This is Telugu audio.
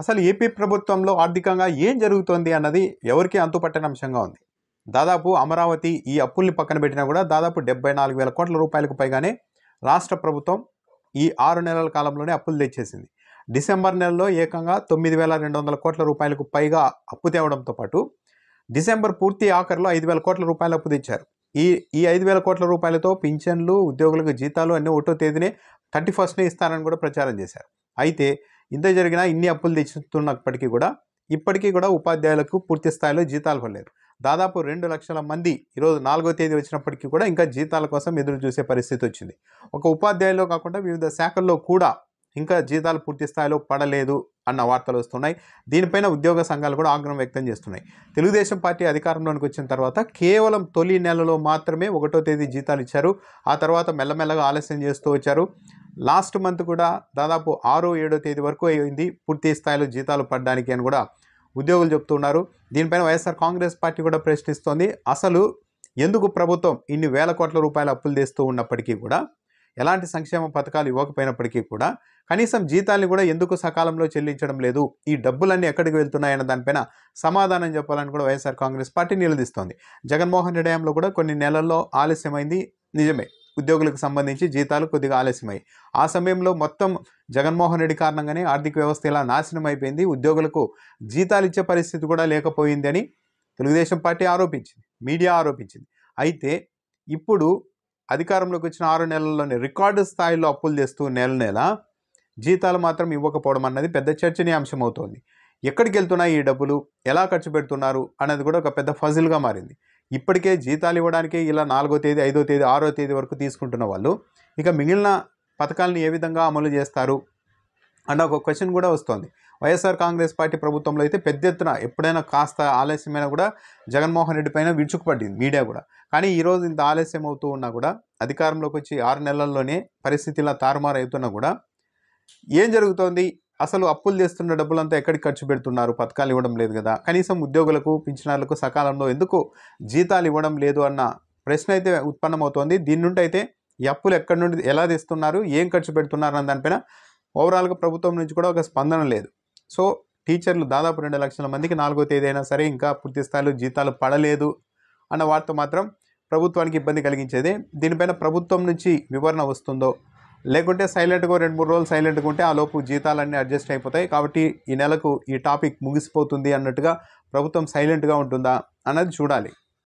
అసలు ఏపీ ప్రభుత్వంలో ఆర్థికంగా ఏం జరుగుతోంది అన్నది ఎవరికీ అంతుపట్టని అంశంగా ఉంది. దాదాపు అమరావతి ఈ అప్పుల్ని పక్కన పెట్టినా కూడా దాదాపు 74,000 కోట్ల రూపాయలకు పైగానే రాష్ట్ర ప్రభుత్వం ఈ 6 నెలల కాలంలోనే అప్పులు తెచ్చేసింది. డిసెంబర్ నెలలో ఏకంగా 9,200 కోట్ల రూపాయలకు పైగా అప్పు తేవడంతో పాటు డిసెంబర్ పూర్తి ఆఖరిలో 5,000 కోట్ల రూపాయల అప్పు తెచ్చారు. ఈ 5,000 కోట్ల రూపాయలతో పింఛన్లు, ఉద్యోగులకు జీతాలు అన్నీ ఒకటో తేదీనే 31నే ఇస్తారని కూడా ప్రచారం చేశారు. అయితే ఇంత జరిగినా ఇన్ని అప్పులు తెచ్చుతున్నప్పటికీ కూడా ఇప్పటికీ కూడా ఉపాధ్యాయులకు పూర్తి స్థాయిలో జీతాలు పడలేదు. దాదాపు 2 లక్షల మంది ఈరోజు 4వ తేదీ వచ్చినప్పటికీ కూడా ఇంకా జీతాల కోసం ఎదురు చూసే పరిస్థితి వచ్చింది. ఒక ఉపాధ్యాయుల్లో కాకుండా వివిధ శాఖల్లో కూడా ఇంకా జీతాలు పూర్తి స్థాయిలో పడలేదు అన్న వార్తలు వస్తున్నాయి. దీనిపైన ఉద్యోగ సంఘాలు కూడా ఆగ్రహం వ్యక్తం చేస్తున్నాయి. తెలుగుదేశం పార్టీ అధికారంలోకి వచ్చిన తర్వాత కేవలం తొలి నెలలో మాత్రమే 1వ తేదీ జీతాలు ఇచ్చారు. ఆ తర్వాత మెల్లమెల్లగా ఆలస్యం చేస్తూ వచ్చారు. లాస్ట్ మంత్ కూడా దాదాపు 6, 7వ తేదీ వరకు అయింది పూర్తి స్థాయిలో జీతాలు పడడానికి అని కూడా ఉద్యోగులు చెప్తున్నారు. దీనిపైన వైఎస్ఆర్ కాంగ్రెస్ పార్టీ కూడా ప్రశ్నిస్తోంది. అసలు ఎందుకు ప్రభుత్వం ఇన్ని వేల కోట్ల రూపాయల అప్పులు తెస్తూ ఉన్నప్పటికీ కూడా, ఎలాంటి సంక్షేమ పథకాలు ఇవ్వకపోయినప్పటికీ కూడా కనీసం జీతాన్ని కూడా ఎందుకు సకాలంలో చెల్లించడం లేదు, ఈ డబ్బులన్నీ ఎక్కడికి వెళ్తున్నాయన్న దానిపైన సమాధానం చెప్పాలని కూడా వైఎస్ఆర్ కాంగ్రెస్ పార్టీ నిలదీస్తోంది. జగన్మోహన్ రెడ్డి హయాంలో కూడా కొన్ని నెలల్లో ఆలస్యమైంది నిజమే. ఉద్యోగులకు సంబంధించి జీతాలు కొద్దిగా ఆలస్యమయ్యాయి. ఆ సమయంలో మొత్తం జగన్మోహన్ రెడ్డి కారణంగానే ఆర్థిక వ్యవస్థ ఇలా నాశనం అయిపోయింది, ఉద్యోగులకు జీతాలు ఇచ్చే పరిస్థితి కూడా లేకపోయింది అని తెలుగుదేశం పార్టీ ఆరోపించింది, మీడియా ఆరోపించింది. అయితే ఇప్పుడు అధికారంలోకి వచ్చిన 6 నెలల్లోనే రికార్డు స్థాయిలో అప్పులు తెస్తూ నెల జీతాలు మాత్రం ఇవ్వకపోవడం అన్నది పెద్ద చర్చనీయాంశం అవుతోంది. ఎక్కడికి వెళ్తున్నాయి ఈ డబ్బులు, ఎలా ఖర్చు పెడుతున్నారు అన్నది కూడా ఒక పెద్ద ఫజిల్గా మారింది. ఇప్పటికే జీతాలు ఇవ్వడానికి ఇలా 4వ తేదీ, 5వ తేదీ, 6వ తేదీ వరకు తీసుకుంటున్న వాళ్ళు ఇక మిగిలిన పథకాలను ఏ విధంగా అమలు చేస్తారు అన్న ఒక క్వశ్చన్ కూడా వస్తోంది. వైఎస్ఆర్ కాంగ్రెస్ పార్టీ ప్రభుత్వంలో అయితే పెద్ద ఎత్తున ఎప్పుడైనా కాస్త ఆలస్యమైనా కూడా జగన్మోహన్ రెడ్డి పైన విరుచుకుపడింది మీడియా కూడా. కానీ ఈరోజు ఇంత ఆలస్యం అవుతూ ఉన్నా కూడా, అధికారంలోకి వచ్చి 6 నెలల్లోనే పరిస్థితి ఇలా తారుమారు అవుతున్నా కూడా ఏం జరుగుతోంది, అసలు అప్పులు చేస్తున్న డబ్బులంతా ఎక్కడికి ఖర్చు పెడుతున్నారు, పథకాలు ఇవ్వడం లేదు కదా, కనీసం ఉద్యోగులకు, పింఛనర్లకు సకాలంలో ఎందుకు జీతాలు ఇవ్వడం లేదు అన్న ప్రశ్న అయితే ఉత్పన్నమవుతోంది. దీని నుండి అయితే ఈ అప్పులు ఎక్కడి నుండి ఎలా తెస్తున్నారు, ఏం ఖర్చు పెడుతున్నారు అన్న దానిపైన ఓవరాల్గా ప్రభుత్వం నుంచి కూడా ఒక స్పందన లేదు. సో టీచర్లు దాదాపు 2 లక్షల మందికి 4వ తేదీ అయినా సరే ఇంకా పూర్తి స్థాయిలో జీతాలు పడలేదు అన్న వార్త మాత్రం ప్రభుత్వానికి ఇబ్బంది కలిగించేదే. దీనిపైన ప్రభుత్వం నుంచి వివరణ వస్తుందో, లేకుంటే సైలెంట్గా 2-3 రోజులు సైలెంట్గా ఉంటే ఆ లోపు జీతాలన్నీ అడ్జస్ట్ అయిపోతాయి కాబట్టి ఈ నెలకు ఈ టాపిక్ ముగిసిపోతుంది అన్నట్టుగా ప్రభుత్వం సైలెంట్గా ఉంటుందా అన్నది చూడాలి.